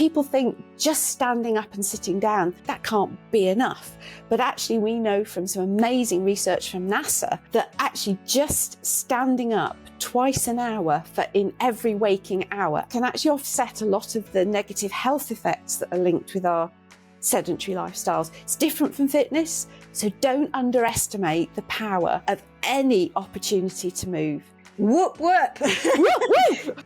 People think just standing up and sitting down, that can't be enough. But actually we know from some amazing research from NASA that actually just standing up twice an hour in every waking hour can actually offset a lot of the negative health effects that are linked with our sedentary lifestyles. It's different from fitness, so don't underestimate the power of any opportunity to move. Whoop, whoop. Whoop, whoop.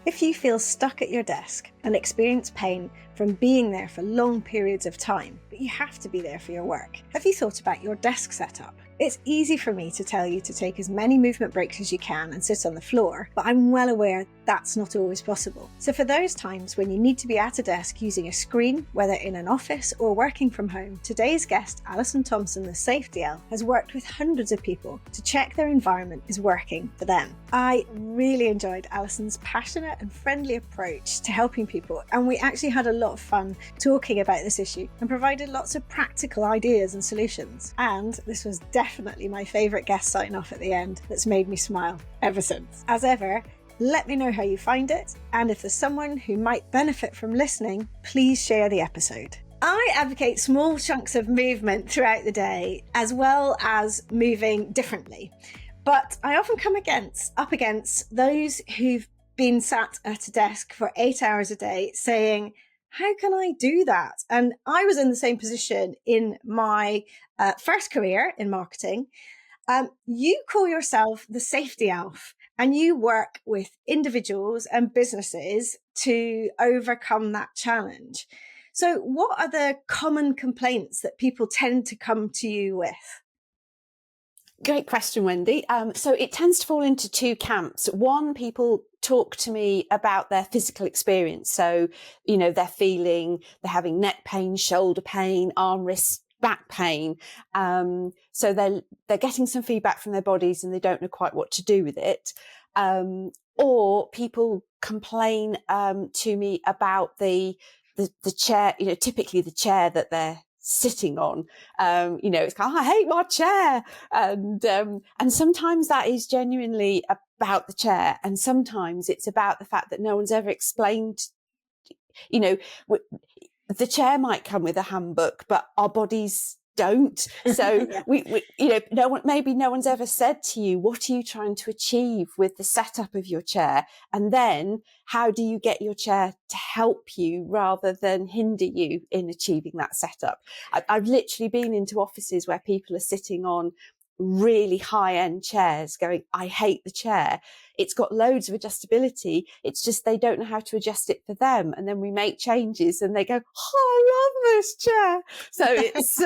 If you feel stuck at your desk and experience pain from being there for long periods of time, but you have to be there for your work, have you thought about your desk setup? It's easy for me to tell you to take as many movement breaks as you can and sit on the floor, but I'm well aware that's not always possible. So for those times when you need to be at a desk using a screen, whether in an office or working from home, today's guest, Alison Thomson, the safety elf, has worked with hundreds of people to check their environment is working for them. I really enjoyed Alison's passionate and friendly approach to helping people, and we actually had a lot of fun talking about this issue and provided lots of practical ideas and solutions. And this was definitely my favourite guest sign off at the end that's made me smile ever since. As ever, let me know how you find it, and if there's someone who might benefit from listening, please share the episode. I advocate small chunks of movement throughout the day, as well as moving differently. But I often come up against those who've been sat at a desk for 8 hours a day saying, how can I do that? And I was in the same position in my first career in marketing. You call yourself the safety elf, and you work with individuals and businesses to overcome that challenge. So what are the common complaints that people tend to come to you with? Great question, Wendy. So it tends to fall into two camps. One, people talk to me about their physical experience. So, they're having neck pain, shoulder pain, arm, wrist, back pain. So they're getting some feedback from their bodies and they don't know quite what to do with it. Or people complain to me about the chair, typically the chair that they're sitting on. It's kind of, I hate my chair. And sometimes that is genuinely about the chair. And sometimes it's about the fact that no one's ever explained, the chair might come with a handbook, but our bodies don't. So Yeah. no one's ever said to you, what are you trying to achieve with the setup of your chair? And then how do you get your chair to help you rather than hinder you in achieving that setup? I've literally been into offices where people are sitting on really high-end chairs going, I hate the chair. It's got loads of adjustability. It's just they don't know how to adjust it for them. And then we make changes and they go, I love this chair. So it's...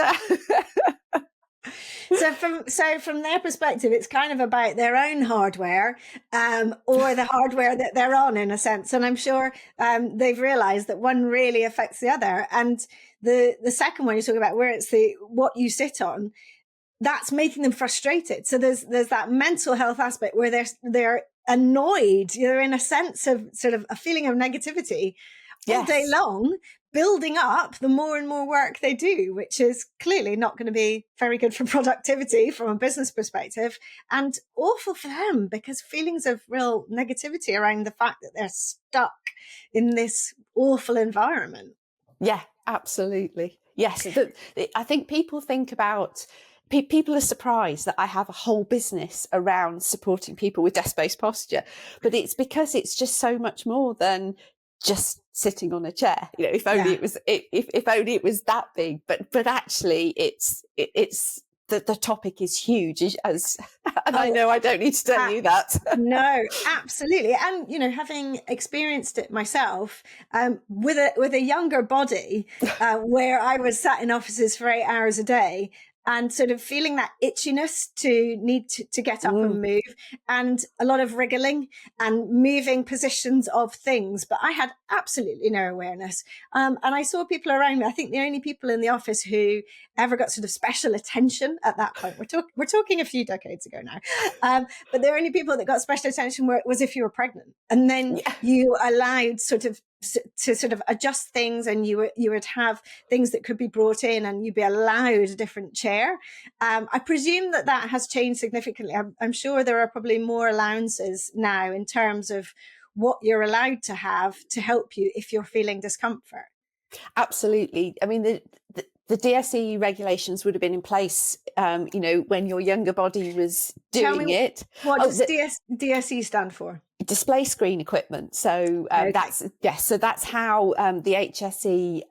So from their perspective, it's kind of about their own hardware, or the hardware that they're on, in a sense. And I'm sure they've realised that one really affects the other. And the second one you're talking about, where it's what you sit on, that's making them frustrated. So there's that mental health aspect where they're annoyed. They're in a sense of sort of a feeling of negativity all day long, building up the more and more work they do, which is clearly not going to be very good for productivity from a business perspective, and awful for them because feelings of real negativity around the fact that they're stuck in this awful environment. Yeah, absolutely. Yes. I think people think about... People are surprised that I have a whole business around supporting people with desk-based posture, but it's because it's just so much more than just sitting on a chair. If only it was, if only it was that big. But actually, it's the topic is huge. And I know I don't need to tell you that. No, absolutely. And having experienced it myself, with a younger body, where I was sat in offices for 8 hours a day. And sort of feeling that itchiness to need to get up and move, and a lot of wriggling and moving positions of things. But I had absolutely no awareness. And I saw people around me. I think the only people in the office who ever got sort of special attention at that point, we're talking a few decades ago now, but the only people that got special attention was if you were pregnant. And then you allowed sort of to sort of adjust things, and you would have things that could be brought in and you'd be allowed a different chair. I presume that has changed significantly. I'm sure there are probably more allowances now in terms of what you're allowed to have to help you if you're feeling discomfort. Absolutely. I mean, the DSE regulations would have been in place, when your younger body was doing it. What does DSE stand for? Display screen equipment. So Okay. that's how the HSE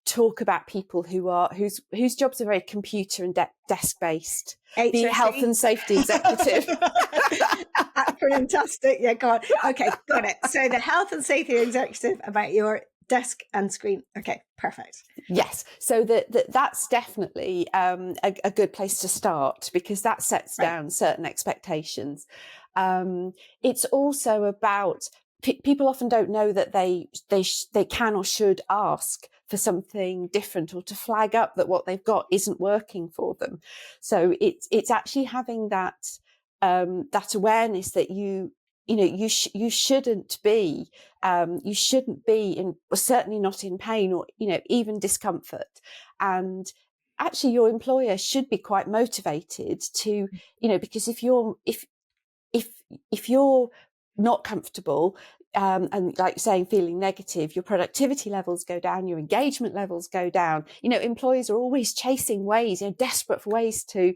talk about people whose jobs are very computer and desk based. The health and safety executive. Fantastic. Yeah, go on. Okay, got it. So the health and safety executive about your desk and screen. Okay, perfect. Yes, so that's definitely a good place to start, because that sets down certain expectations. It's also about people often don't know that they can or should ask for something different, or to flag up that what they've got isn't working for them. So it's actually having that awareness that you shouldn't be in, certainly not in pain, or even discomfort. And actually your employer should be quite motivated to, because if you're not comfortable, and like saying, feeling negative, your productivity levels go down, your engagement levels go down. Employers are always chasing ways, desperate for ways to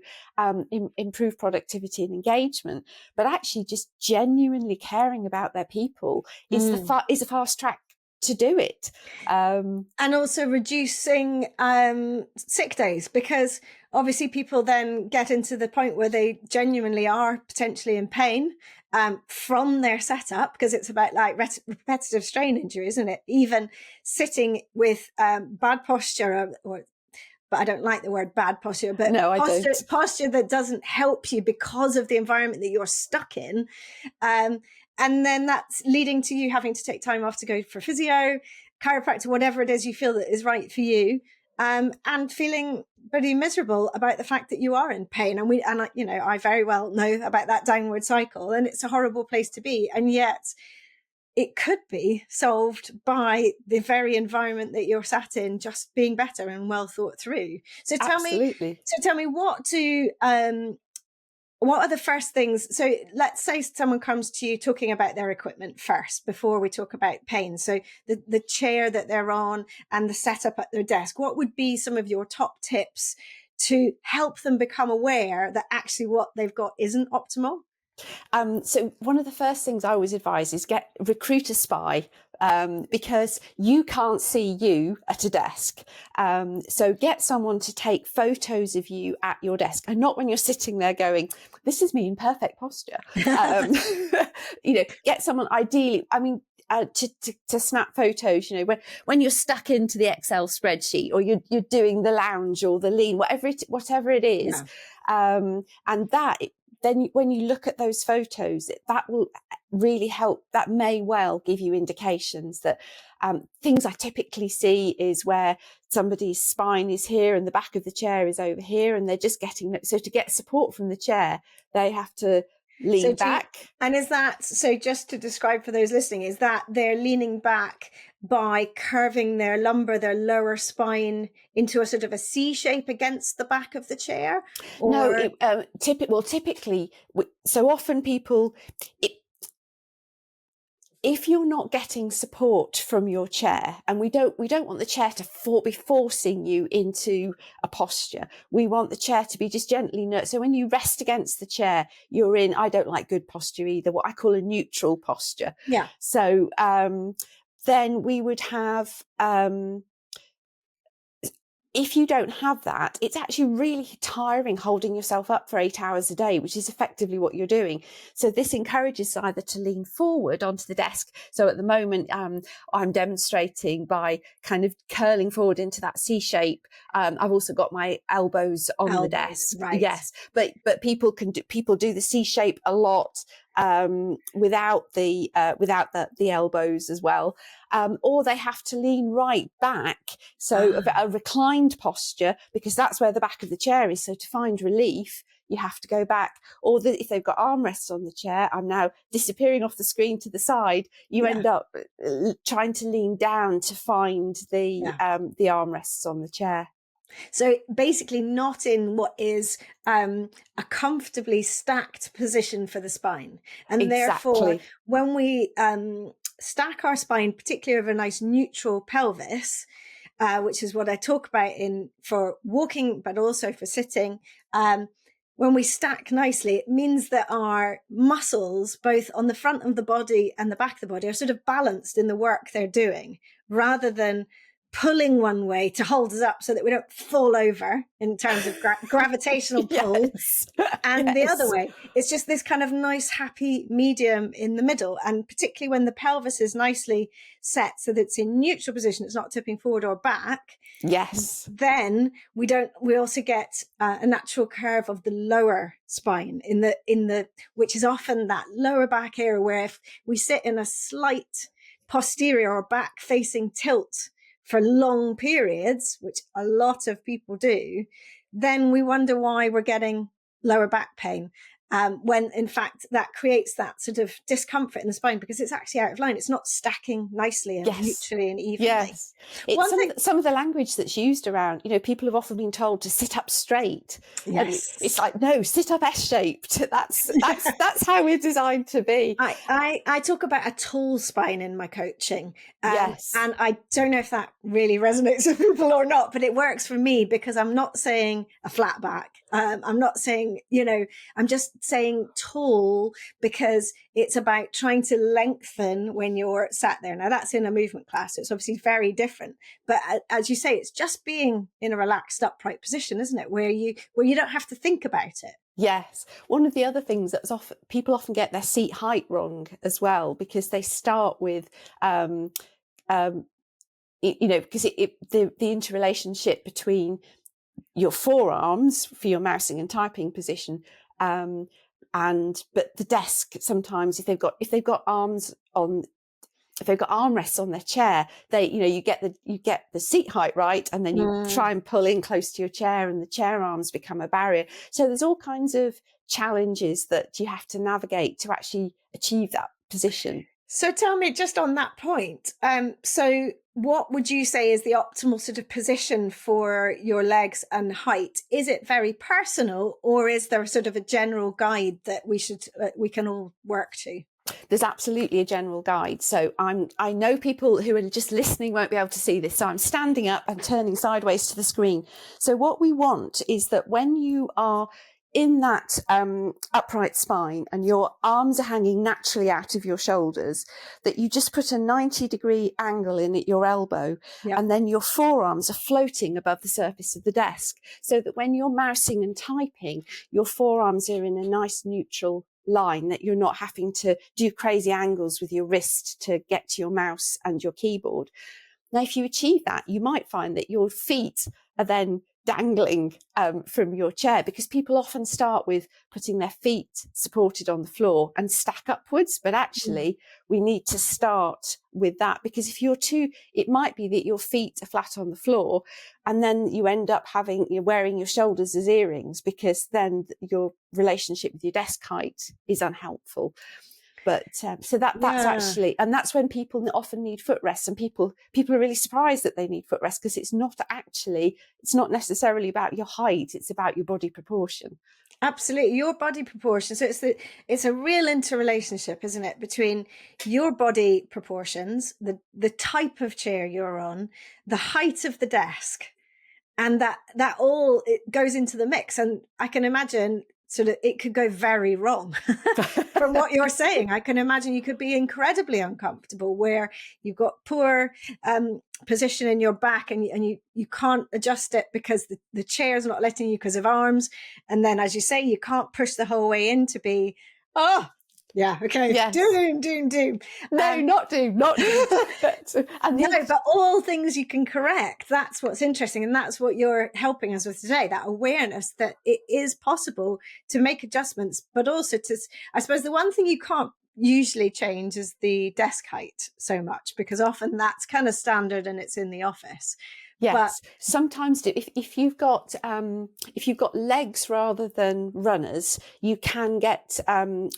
improve productivity and engagement. But actually, just genuinely caring about their people is a fast track to do it. And also reducing sick days, because obviously people then get into the point where they genuinely are potentially in pain from their setup, because it's about like repetitive strain injury, isn't it? Even sitting with bad posture, but I don't like the word bad posture, but no, I don't. Posture that doesn't help you because of the environment that you're stuck in. And then that's leading to you having to take time off to go for physio, chiropractor, whatever it is you feel that is right for you, and feeling pretty miserable about the fact that you are in pain. And I very well know about that downward cycle, and it's a horrible place to be. And yet it could be solved by the very environment that you're sat in just being better and well thought through. So tell me, what are the first things? So let's say someone comes to you talking about their equipment first, before we talk about pain. So the chair that they're on and the setup at their desk. What would be some of your top tips to help them become aware that actually what they've got isn't optimal? So one of the first things I always advise is recruit a spy, because you can't see you at a desk. So get someone to take photos of you at your desk, and not when you're sitting there going, this is me in perfect posture. Get someone, ideally, to snap photos, when you're stuck into the Excel spreadsheet, or you're doing the lounge or the lean, whatever it is. Yeah. And that, then when you look at those photos, that will really help. That may well give you indications that things I typically see is where somebody's spine is here and the back of the chair is over here, and they're just so to get support from the chair, they have to lean back. And is that, so just to describe for those listening, is that they're leaning back by curving their lumbar, their lower spine, into a sort of a C shape against the back of the chair? Or... No, typically, so often people, if you're not getting support from your chair, and we don't want the chair to be forcing you into a posture. We want the chair to be just gently. So when you rest against the chair, you're in, I don't like good posture either, what I call a neutral posture. Yeah. So then we would have, if you don't have that, it's actually really tiring holding yourself up for 8 hours a day, which is effectively what you're doing. So this encourages either to lean forward onto the desk. So at the moment, I'm demonstrating by kind of curling forward into that C shape. I've also got my elbows on the desk. Right. Yes, but people do the C shape a lot. Without the elbows as well, or they have to lean right back, so a reclined posture, because that's where the back of the chair is. So to find relief, you have to go back. Or if they've got armrests on the chair, I'm now disappearing off the screen to the side. You end up trying to lean down to find the armrests on the chair. So basically not in what is a comfortably stacked position for the spine. And therefore, when we stack our spine, particularly over a nice neutral pelvis, which is what I talk about for walking, but also for sitting, when we stack nicely, it means that our muscles, both on the front of the body and the back of the body, are sort of balanced in the work they're doing, rather than pulling one way to hold us up so that we don't fall over in terms of gravitational pull. And the other way, it's just this kind of nice, happy medium in the middle. And particularly when the pelvis is nicely set so that it's in neutral position, it's not tipping forward or back. Yes. Then we also get a natural curve of the lower spine which is often that lower back area where if we sit in a slight posterior or back facing tilt for long periods, which a lot of people do, then we wonder why we're getting lower back pain. When in fact that creates that sort of discomfort in the spine because it's actually out of line. It's not stacking nicely and neutrally and evenly. Yes. Some of the language that's used around, people have often been told to sit up straight. Yes. It's like, no, sit up S-shaped. That's how we're designed to be. I talk about a tall spine in my coaching. Yes. And I don't know if that really resonates with people or not, but it works for me because I'm not saying a flat back. I'm not saying, I'm just saying tall because it's about trying to lengthen when you're sat there. Now that's in a movement class. So it's obviously very different. But as you say, it's just being in a relaxed upright position, isn't it? Where you don't have to think about it. Yes. One of the other things that's people often get their seat height wrong as well, because they start with, because the interrelationship between your forearms for your mousing and typing position, but the desk sometimes if they've got armrests on their chair, you get the seat height right, and then you try and pull in close to your chair, and the chair arms become a barrier. So there's all kinds of challenges that you have to navigate to actually achieve that position. So tell me, just on that point, so what would you say is the optimal sort of position for your legs and height? Is it very personal, or is there sort of a general guide that we can all work to? There's absolutely a general guide. So I know people who are just listening won't be able to see this. So I'm standing up and turning sideways to the screen. So what we want is that when you are in that upright spine and your arms are hanging naturally out of your shoulders, that you just put a 90-degree angle in at your elbow, and then your forearms are floating above the surface of the desk, so that when you're mousing and typing, your forearms are in a nice neutral line, that you're not having to do crazy angles with your wrist to get to your mouse and your keyboard. Now, if you achieve that, you might find that your feet are then dangling from your chair, because people often start with putting their feet supported on the floor and stack upwards, but actually we need to start with that, because if it might be that your feet are flat on the floor and then you end up wearing your shoulders as earrings, because then your relationship with your desk height is unhelpful. But so that's actually, and that's when people often need footrests, and people are really surprised that they need footrests, because it's not necessarily about your height, it's about your body proportion. Absolutely, your body proportion. So it's a real interrelationship, isn't it, between your body proportions, the type of chair you're on, the height of the desk, and that all it goes into the mix. And I can imagine sort of it could go very wrong from what you're saying. I can imagine you could be incredibly uncomfortable where you've got poor position in your back and you can't adjust it because the chair's not letting you because of arms. And then, as you say, you can't push the whole way in to be, okay, doom. No, not doom. But all things you can correct. That's what's interesting. And that's what you're helping us with today, that awareness that it is possible to make adjustments, but also I suppose the one thing you can't usually change is the desk height so much, because often that's kind of standard and it's in the office. But Yes, sometimes do. If you've got legs rather than runners, you can get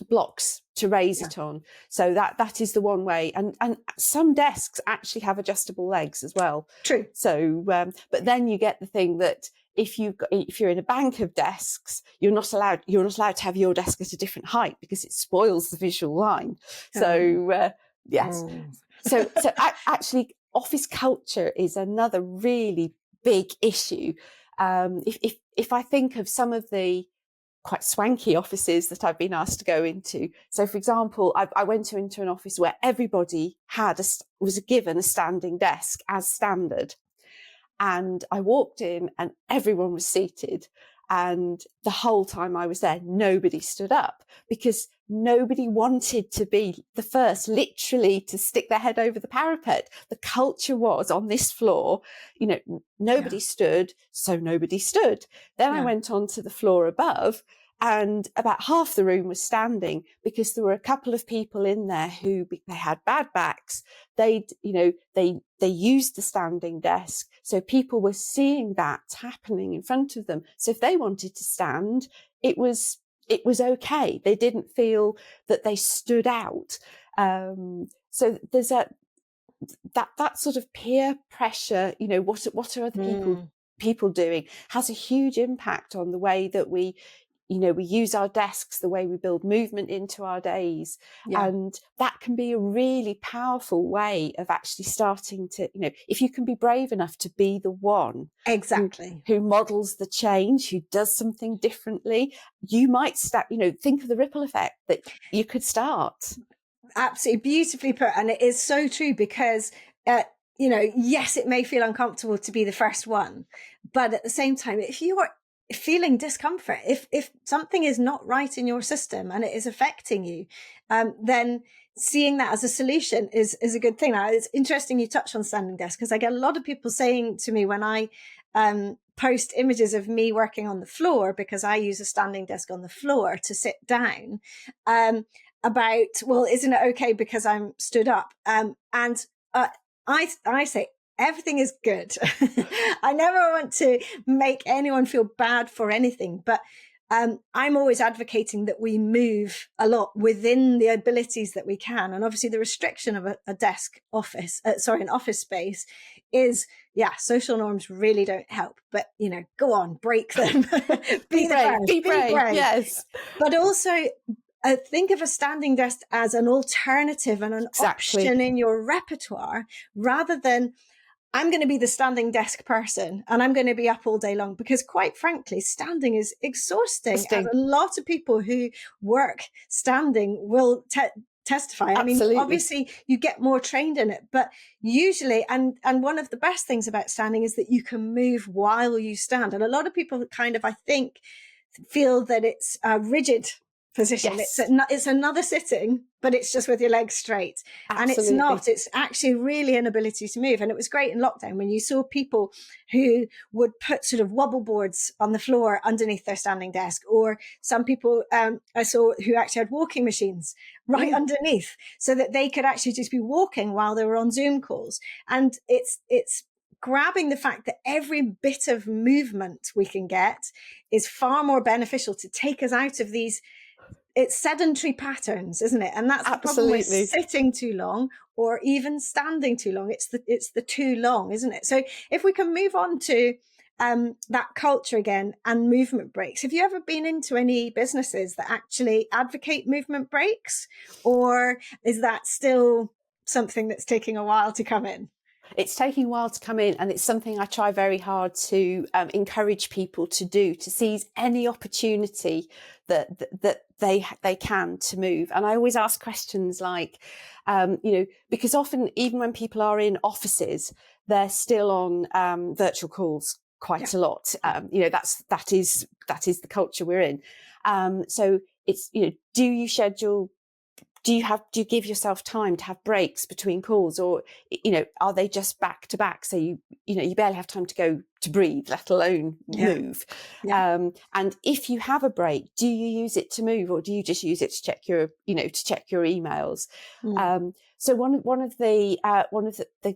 blocks to raise it on. So that is the one way. And some desks actually have adjustable legs as well. true. So, but then you get the thing that if you're in a bank of desks, you're not allowed to have your desk at a different height because it spoils the visual line. So yes. So actually, office culture is another really big issue. If I think of some of the quite swanky offices that I've been asked to go into, so for example, I went into an office where everybody was given a standing desk as standard, and I walked in and everyone was seated. And the whole time I was there, nobody stood up because nobody wanted to be the first, literally, to stick their head over the parapet. The culture was on this floor, nobody stood, so nobody stood. Then I went on to the floor above, and about half the room was standing because there were a couple of people in there who they had bad backs. They used the standing desk. So people were seeing that happening in front of them. So if they wanted to stand, it was okay. They didn't feel that they stood out. So there's that sort of peer pressure, what are other people doing, has a huge impact on the way that we use our desks, the way we build movement into our days. And that can be a really powerful way of actually starting to, if you can be brave enough to be the one who models the change, who does something differently, you might start, think of the ripple effect that you could start. Absolutely beautifully put. And it is so true because, yes, it may feel uncomfortable to be the first one, but at the same time, if you are feeling discomfort, if something is not right in your system and it is affecting you, then seeing that as a solution is a good thing. Now, it's interesting you touch on standing desk, because I get a lot of people saying to me when I post images of me working on the floor, because I use a standing desk on the floor to sit down, about, well, isn't it okay because I'm stood up? And I say, everything is good. I never want to make anyone feel bad for anything, but I'm always advocating that we move a lot within the abilities that we can. And obviously the restriction of an office space is, social norms really don't help, but go on, break them. Be brave. Yes. But also, think of a standing desk as an alternative and an option in your repertoire, rather than I'm going to be the standing desk person and I'm going to be up all day long, because quite frankly, standing is exhausting. And a lot of people who work standing will testify. Absolutely. I mean, obviously you get more trained in it, but usually, and one of the best things about standing is that you can move while you stand. And a lot of people kind of, I think, feel that it's a rigid position. Yes. It's another sitting, but it's just with your legs straight. Absolutely. And it's not. It's actually really an ability to move. And it was great in lockdown when you saw people who would put sort of wobble boards on the floor underneath their standing desk, or some people I saw who actually had walking machines right underneath, so that they could actually just be walking while they were on Zoom calls. And it's grabbing the fact that every bit of movement we can get is far more beneficial to take us out of these, it's sedentary patterns, isn't it? And that's the problem with sitting too long or even standing too long. It's the too long, isn't it? So if we can move on to that culture again and movement breaks. Have you ever been into any businesses that actually advocate movement breaks, or is that still something that's taking a while to come in? It's taking a while to come in, and it's something I try very hard to encourage people to do, to seize any opportunity that they can to move. And I always ask questions like, because often even when people are in offices, they're still on virtual calls quite a lot. That is the culture we're in. So it's, do you give yourself time to have breaks between calls, or are they just back to back, so you barely have time to go to breathe, let alone move? And if you have a break, do you use it to move, or do you just use it to check your emails? So one of the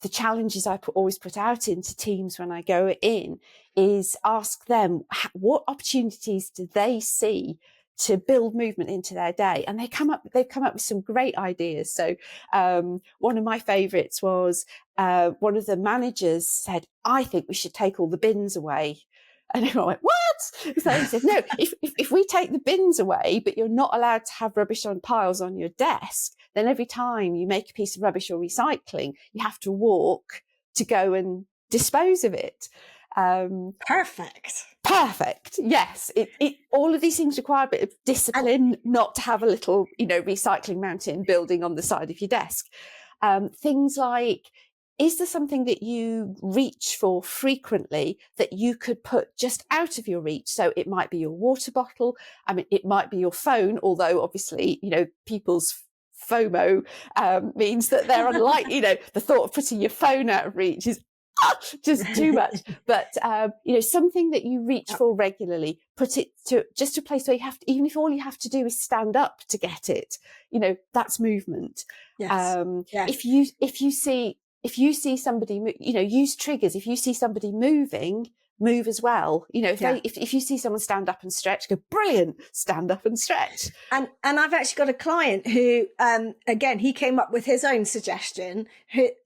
the challenges I always put out into teams when I go in is ask them what opportunities do they see to build movement into their day, and they've come up with some great ideas. So one of my favourites was one of the managers said, "I think we should take all the bins away." And everyone went, "What?" So he said, "No, if we take the bins away, but you're not allowed to have rubbish on piles on your desk, then every time you make a piece of rubbish or recycling, you have to walk to go and dispose of it." Perfect. Yes. It all of these things require a bit of discipline, not to have a little, recycling mountain building on the side of your desk. Things like, is there something that you reach for frequently that you could put just out of your reach? So it might be your water bottle. I mean, it might be your phone, although obviously, people's FOMO means that they're unlikely, the thought of putting your phone out of reach is just too much. But, something that you reach for regularly, put it to just a place where you have to, even if all you have to do is stand up to get it, that's movement. Yes. If you see somebody, use triggers. If you see somebody moving, move as well. If you see someone stand up and stretch, go, brilliant, stand up and stretch. And I've actually got a client who, again, he came up with his own suggestion.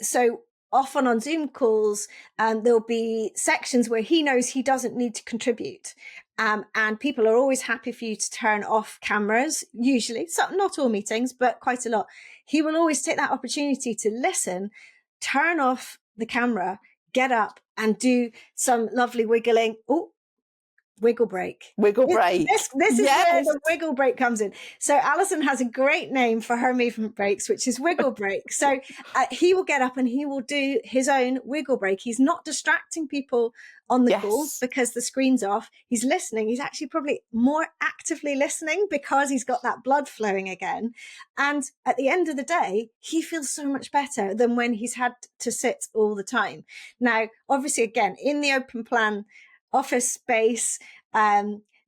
So often on Zoom calls, there'll be sections where he knows he doesn't need to contribute. And people are always happy for you to turn off cameras, usually, not all meetings, but quite a lot. He will always take that opportunity to listen, turn off the camera, get up and do some lovely wiggling. Oh, wiggle break. This is where the wiggle break comes in. So Alison has a great name for her movement breaks, which is wiggle break. So he will get up and he will do his own wiggle break. He's not distracting people on the call because the screen's off. He's listening. He's actually probably more actively listening because he's got that blood flowing again. And at the end of the day, he feels so much better than when he's had to sit all the time. Now, obviously, again, in the open plan office space,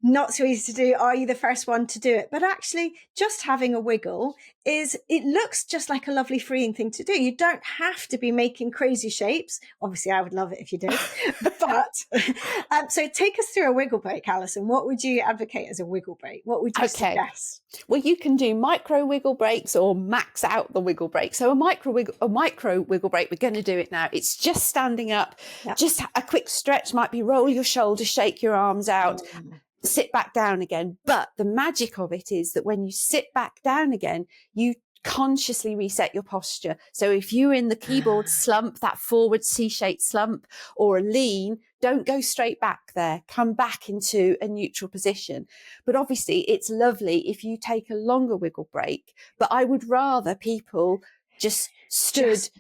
not so easy to do. Are you the first one to do it? But actually, just having a wiggle it looks just like a lovely freeing thing to do. You don't have to be making crazy shapes. Obviously, I would love it if you did. But so take us through a wiggle break, Alison. What would you advocate as a wiggle break? What would you suggest? Well, you can do micro wiggle breaks or max out the wiggle break. So a micro wiggle break, we're going to do it now. It's just standing up, just a quick stretch, might be roll your shoulders, shake your arms out. Sit back down again. But the magic of it is that when you sit back down again, you consciously reset your posture. So if you're in the keyboard slump, that forward C-shaped slump, or a lean, don't go straight back there. Come back into a neutral position. But obviously it's lovely if you take a longer wiggle break, but I would rather people just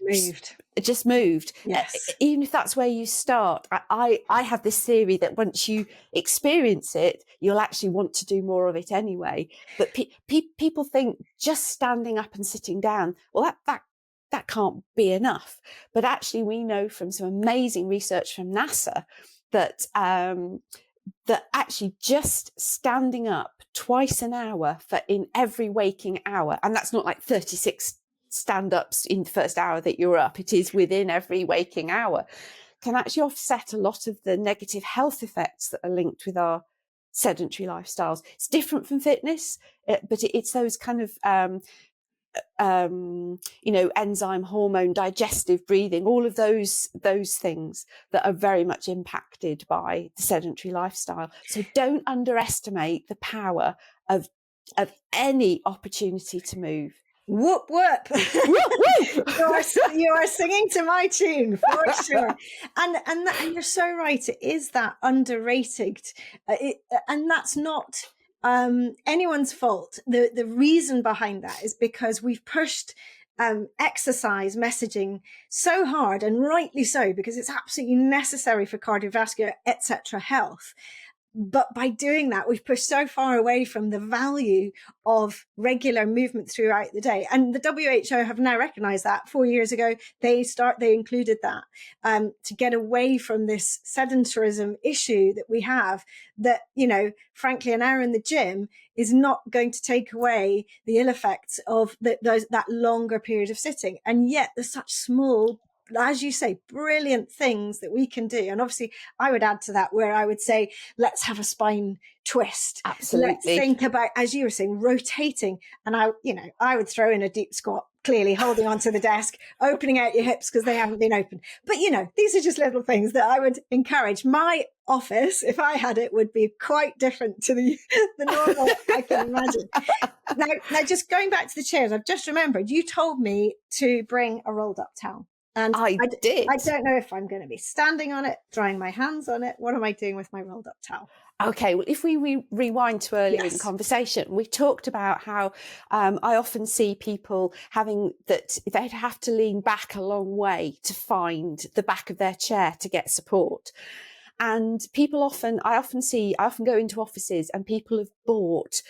moved. Yes. Even if that's where you start, I have this theory that once you experience it, you'll actually want to do more of it anyway. But people think just standing up and sitting down, well, that can't be enough. But actually, we know from some amazing research from NASA that that actually just standing up twice an hour in every waking hour, and that's not like 36 stand-ups in the first hour that you're up, it is within every waking hour, can actually offset a lot of the negative health effects that are linked with our sedentary lifestyles. It's different from fitness, but it's those kind of enzyme, hormone, digestive, breathing, all of those things that are very much impacted by the sedentary lifestyle. So don't underestimate the power of any opportunity to move. Whoop whoop. you are singing to my tune for sure. And you're so right, it is that underrated, and that's not anyone's fault. The reason behind that is because we've pushed exercise messaging so hard, and rightly so, because it's absolutely necessary for cardiovascular etc. health. But by doing that, we've pushed so far away from the value of regular movement throughout the day. And the WHO have now recognized that 4 years ago. They included that to get away from this sedentarism issue that we have, that, frankly, an hour in the gym is not going to take away the ill effects of that longer period of sitting. And yet there's such small as you say, brilliant things that we can do. And obviously I would add to that where I would say, let's have a spine twist. Let's Absolutely. think about, as you were saying, rotating. And I would throw in a deep squat, clearly holding onto the desk, opening out your hips because they haven't been opened. But, these are just little things that I would encourage. My office, if I had it, would be quite different to the normal I can imagine. Now, just going back to the chairs, I've just remembered you told me to bring a rolled up towel. And I did. I don't know if I'm going to be standing on it, drying my hands on it. What am I doing with my rolled up towel? Okay, well, if we rewind to earlier in the conversation, we talked about how I often see people having that they'd have to lean back a long way to find the back of their chair to get support. And I often go into offices and people have bought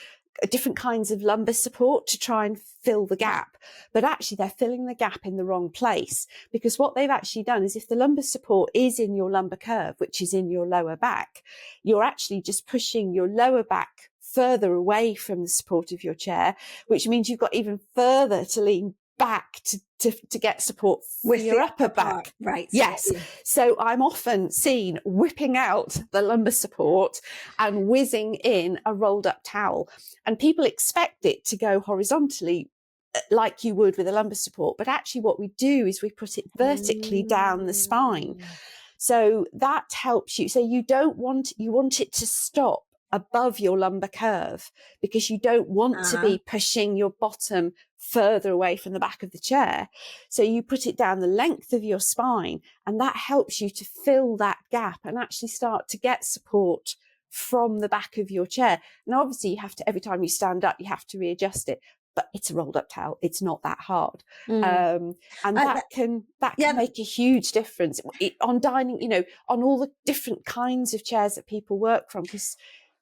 different kinds of lumbar support to try and fill the gap, but actually they're filling the gap in the wrong place, because what they've actually done is if the lumbar support is in your lumbar curve, which is in your lower back, you're actually just pushing your lower back further away from the support of your chair, which means you've got even further to lean back to get support with your upper back. Right. Yes. So I'm often seen whipping out the lumbar support and whizzing in a rolled up towel. And people expect it to go horizontally like you would with a lumbar support. But actually what we do is we put it vertically down the spine. So that helps you. So you want it to stop above your lumbar curve, because you don't want to be pushing your bottom further away from the back of the chair. So you put it down the length of your spine, and that helps you to fill that gap and actually start to get support from the back of your chair. Now, obviously you have to, every time you stand up, you have to readjust it, but it's a rolled up towel. It's not that hard. And that can make a huge difference on dining, on all the different kinds of chairs that people work from. Because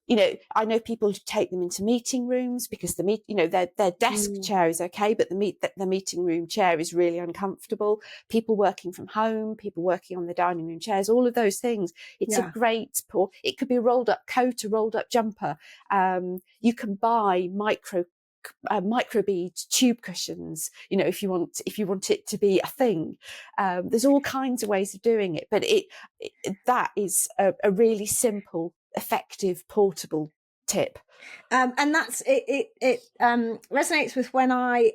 I know people take them into meeting rooms because their desk chair is okay, but the meeting room chair is really uncomfortable. People working from home, people working on the dining room chairs, all of those things. It's a great it could be a rolled up coat, a rolled up jumper. You can buy microbead tube cushions, if you want it to be a thing. There's all kinds of ways of doing it, but that is a really simple, effective, portable tip. And that's it resonates with when I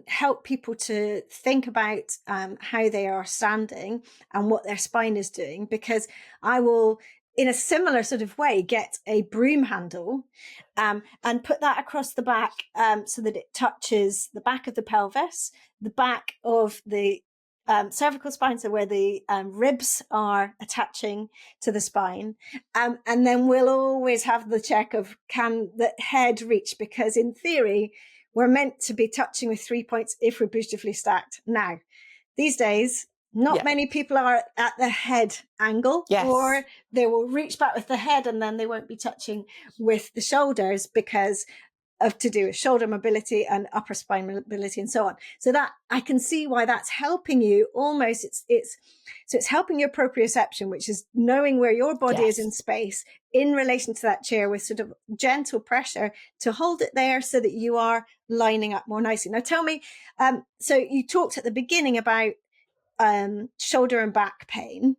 help people to think about how they are standing and what their spine is doing, because I will, in a similar sort of way, get a broom handle and put that across the back so that it touches the back of the pelvis, the back of the cervical spine, so where the ribs are attaching to the spine. And then we'll always have the check of, can the head reach? Because in theory, we're meant to be touching with 3 points if we're beautifully stacked. Now, these days, not many people are at the head angle, or they will reach back with the head and then they won't be touching with the shoulders because to do with shoulder mobility and upper spine mobility and so on. So that I can see why that's helping you almost. It's helping your proprioception, which is knowing where your body is in space in relation to that chair, with sort of gentle pressure to hold it there so that you are lining up more nicely. Now tell me, so you talked at the beginning about shoulder and back pain,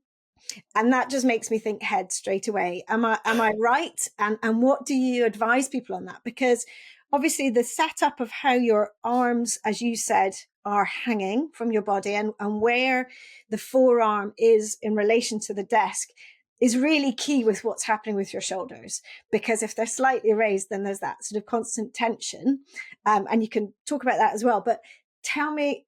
and that just makes me think head straight away. Am I right? And what do you advise people on that? Because obviously the setup of how your arms, as you said, are hanging from your body and where the forearm is in relation to the desk is really key with what's happening with your shoulders. Because if they're slightly raised, then there's that sort of constant tension. And you can talk about that as well. But tell me,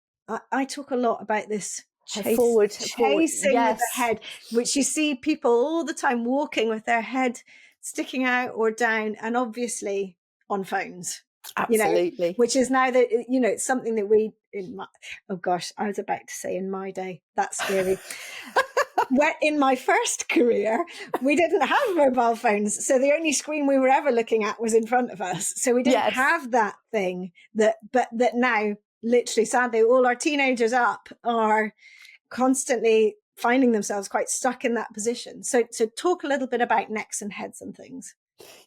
I talk a lot about this chasing with the head, which you see people all the time walking with their head sticking out or down, and obviously on phones. Absolutely. Which is now that, it's something that we, I was about to say in my day, that's scary. In my first career, we didn't have mobile phones. So the only screen we were ever looking at was in front of us. So we didn't have that thing but now, literally, sadly, all our teenagers up are constantly finding themselves quite stuck in that position. So talk a little bit about necks and heads and things.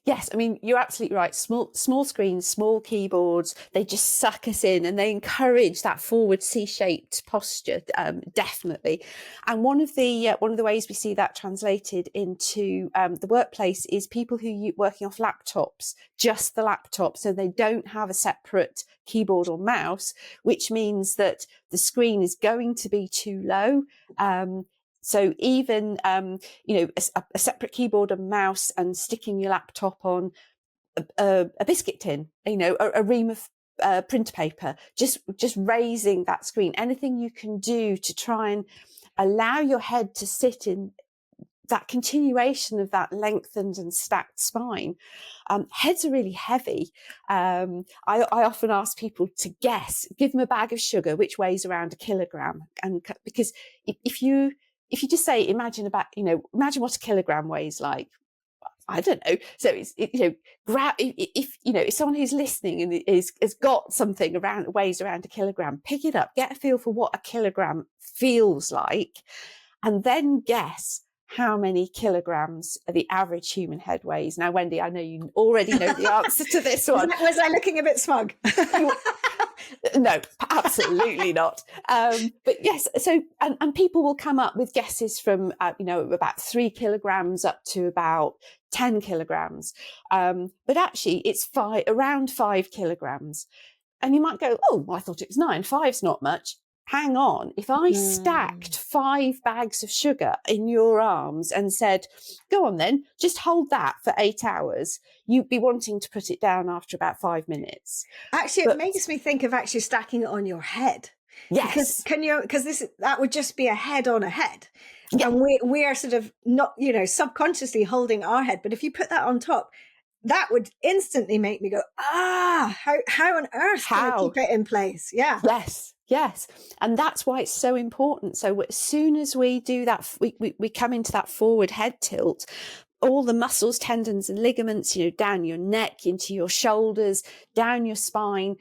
Yes, I mean, you're absolutely right. Small screens, small keyboards, they just suck us in and they encourage that forward C-shaped posture, definitely. And one of the ways we see that translated into the workplace is people who are working off laptops, just the laptop, so they don't have a separate keyboard or mouse, which means that the screen is going to be too low. So even, a separate keyboard and mouse and sticking your laptop on a biscuit tin, a ream of printer paper, just raising that screen, anything you can do to try and allow your head to sit in that continuation of that lengthened and stacked spine. Heads are really heavy. I often ask people to guess, give them a bag of sugar, which weighs around 1 kilogram. And because if you just say, imagine what 1 kilogram weighs like, I don't know. So grab, if someone who's listening and has got something weighs around 1 kilogram, pick it up, get a feel for what 1 kilogram feels like, and then guess how many kilograms the average human head weighs. Now, Wendy, I know you already know the answer to this one. Was I looking a bit smug? No, absolutely not. But yes, so and people will come up with guesses from about 3 kilograms up to about 10 kilograms. But actually, it's around 5 kilograms. And you might go, oh, well, I thought it was 9. 5's not much. Hang on, if I stacked 5 bags of sugar in your arms and said, go on then, just hold that for 8 hours, you'd be wanting to put it down after about 5 minutes. Actually, it makes me think of actually stacking it on your head. Yes. Because that would just be a head on a head. Yeah. And we are sort of not, subconsciously holding our head. But if you put that on top, that would instantly make me go, how on earth can I keep it in place? Yeah. Yes. And that's why it's so important. So as soon as we do that, we come into that forward head tilt, all the muscles, tendons and ligaments, down your neck, into your shoulders, down your spine,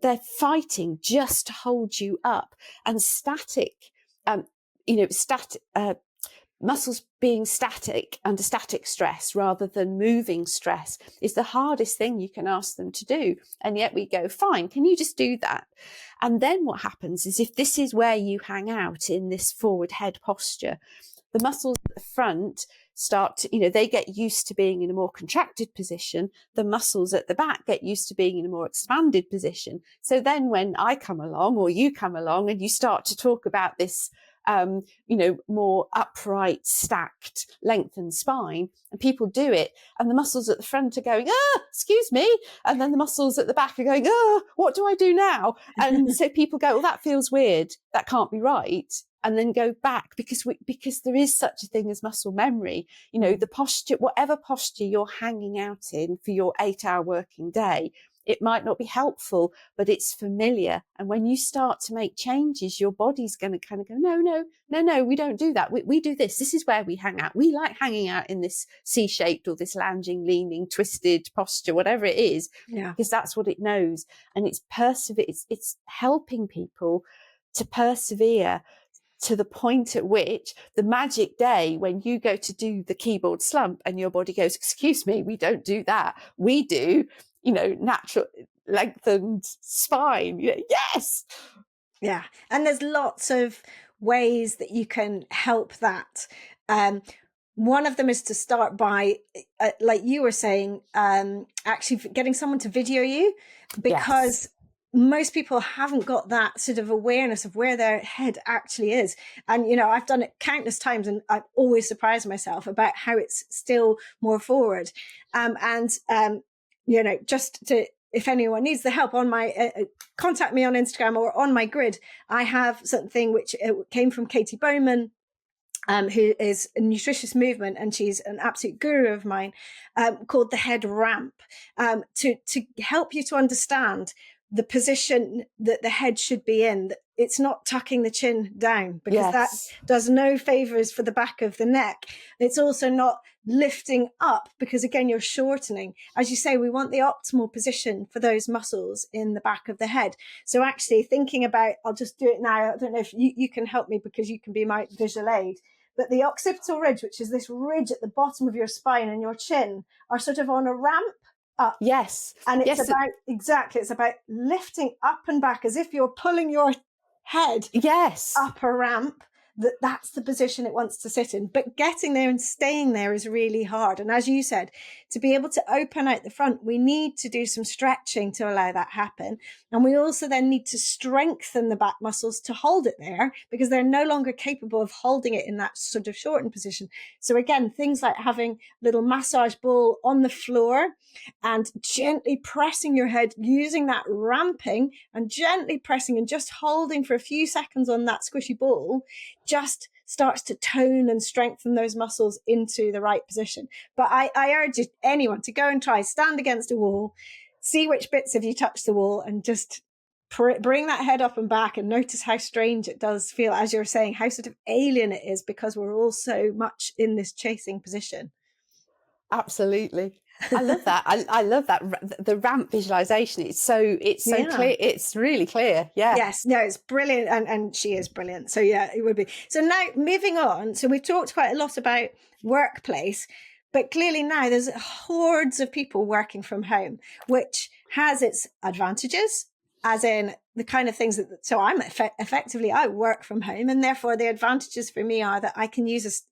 they're fighting just to hold you up. And muscles being static under static stress rather than moving stress is the hardest thing you can ask them to do. And yet we go, fine, can you just do that? And then what happens is, if this is where you hang out in this forward head posture, the muscles at the front start to, they get used to being in a more contracted position. The muscles at the back get used to being in a more expanded position. So then when I come along or you come along and you start to talk about this, more upright, stacked, lengthened spine, and people do it, and the muscles at the front are going, excuse me. And then the muscles at the back are going, what do I do now? And so people go, well, that feels weird. That can't be right. And then go back because there is such a thing as muscle memory. The posture, whatever posture you're hanging out in for your 8-hour working day, it might not be helpful, but it's familiar. And when you start to make changes, your body's going to kind of go, no, we don't do that. We do this. This is where we hang out. We like hanging out in this C-shaped or this lounging, leaning, twisted posture, whatever it is, because that's what it knows. And it's it's helping people to persevere to the point at which the magic day when you go to do the keyboard slump and your body goes, excuse me, we don't do that. We do, natural lengthened spine. Yes. Yeah. And there's lots of ways that you can help that. One of them is to start by, like you were saying, actually getting someone to video you, because most people haven't got that sort of awareness of where their head actually is. And, I've done it countless times and I've always surprised myself about how it's still more forward. Just to, if anyone needs the help, on my contact me on Instagram or on my grid, I have something which came from Katie Bowman, who is a nutritious movement, and she's an absolute guru of mine, called the head ramp, to help you to understand the position that the head should be in. It's not tucking the chin down, because that does no favors for the back of the neck. It's also not lifting up, because again, you're shortening. As you say, we want the optimal position for those muscles in the back of the head. So actually thinking about, I'll just do it now. I don't know if you can help me, because you can be my visual aid. but the occipital ridge, which is this ridge at the bottom of your spine and your chin, are sort of on a ramp up. Yes. And it's yes. it's about lifting up and back as if you're pulling your head Yes. up a ramp. That's the position it wants to sit in. But getting there and staying there is really hard. And as you said, to be able to open out the front, we need to do some stretching to allow that happen. And we also then need to strengthen the back muscles to hold it there, because they're no longer capable of holding it in that sort of shortened position. So again, things like having a little massage ball on the floor and gently pressing your head, using that ramping and gently pressing and just holding for a few seconds on that squishy ball, just starts to tone and strengthen those muscles into the right position. But I urge anyone to go and try, stand against a wall, see which bits of you touch the wall, and just bring that head up and back and notice how strange it does feel, as you're saying, how sort of alien it is, because we're all so much in this chasing position. Absolutely. I love that. I love that, the ramp visualization. It's so clear. It's really clear. Yeah. Yes, no, it's brilliant. And she is brilliant. So yeah, it would be. So now moving on. So we've talked quite a lot about workplace, but clearly now there's hordes of people working from home, which has its advantages, as in the kind of things that, so I'm effectively, I work from home, and therefore the advantages for me are that I can use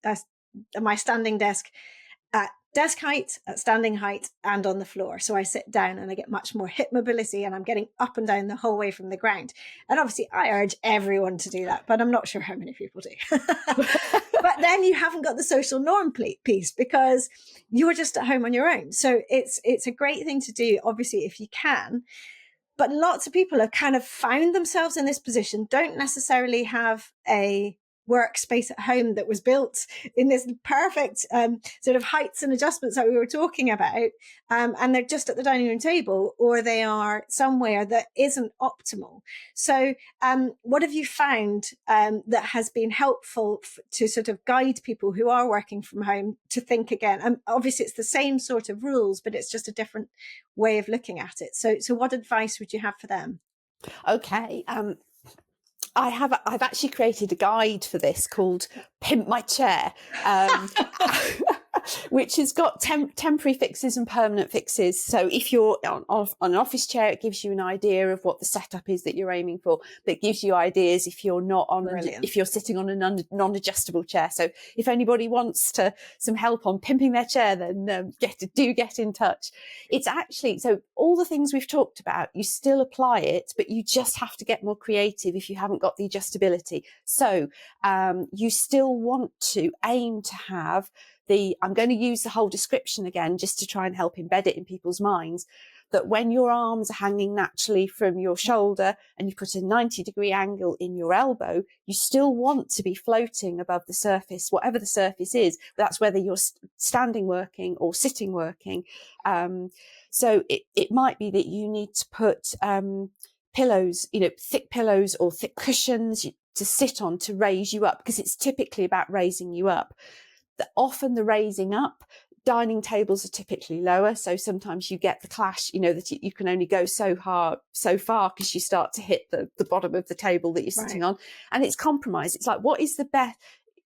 my standing desk at desk height, at standing height, and on the floor. So I sit down and I get much more hip mobility, and I'm getting up and down the whole way from the ground. And obviously I urge everyone to do that, but I'm not sure how many people do. But then you haven't got the social norm piece, because you're just at home on your own. So it's a great thing to do, obviously, if you can. But lots of people have kind of found themselves in this position, don't necessarily have a workspace at home that was built in this perfect sort of heights and adjustments that we were talking about, and they're just at the dining room table, or they are somewhere that isn't optimal. So what have you found that has been helpful to sort of guide people who are working from home to think again? And obviously it's the same sort of rules, but it's just a different way of looking at it. So what advice would you have for them? Okay. I've actually created a guide for this called Pimp My Chair, which has got temporary fixes and permanent fixes. So if you're on an office chair, it gives you an idea of what the setup is that you're aiming for, but it gives you ideas if you're not on, if you're sitting on a non-adjustable chair. So if anybody wants some help on pimping their chair, then get in touch. It's actually, so all the things we've talked about, you still apply it, but you just have to get more creative if you haven't got the adjustability. So you still want to aim to have I'm going to use the whole description again, just to try and help embed it in people's minds, that when your arms are hanging naturally from your shoulder and you put a 90-degree angle in your elbow, you still want to be floating above the surface, whatever the surface is. That's whether you're standing working or sitting working. So it might be that you need to put pillows, thick pillows or thick cushions to sit on to raise you up, because it's typically about raising you up. Often the raising up, dining tables are typically lower, so sometimes you get the clash, that you can only go so far because you start to hit the bottom of the table that you're sitting on, and it's compromise. It's like, what is the best?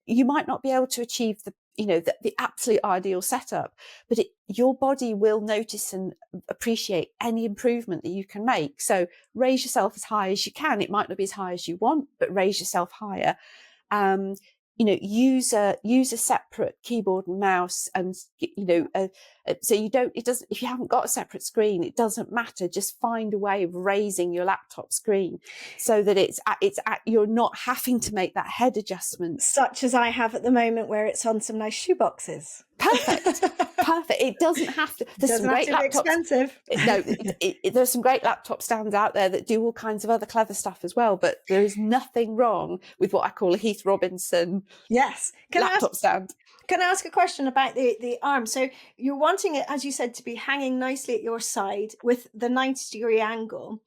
You might not be able to achieve the absolute ideal setup, but your body will notice and appreciate any improvement that you can make. So raise yourself as high as you can. It might not be as high as you want, but raise yourself higher. Use a separate keyboard and mouse, and so if you haven't got a separate screen, it doesn't matter. Just find a way of raising your laptop screen so that you're not having to make that head adjustment, such as I have at the moment, where it's on some nice shoe boxes. Perfect. It doesn't have to. There's some great laptops. Expensive. No, there's some great laptop stands out there that do all kinds of other clever stuff as well. But there is nothing wrong with what I call a Heath Robinson laptop stand. Can I ask a question about the arm? So you're wanting it, as you said, to be hanging nicely at your side with the 90-degree angle.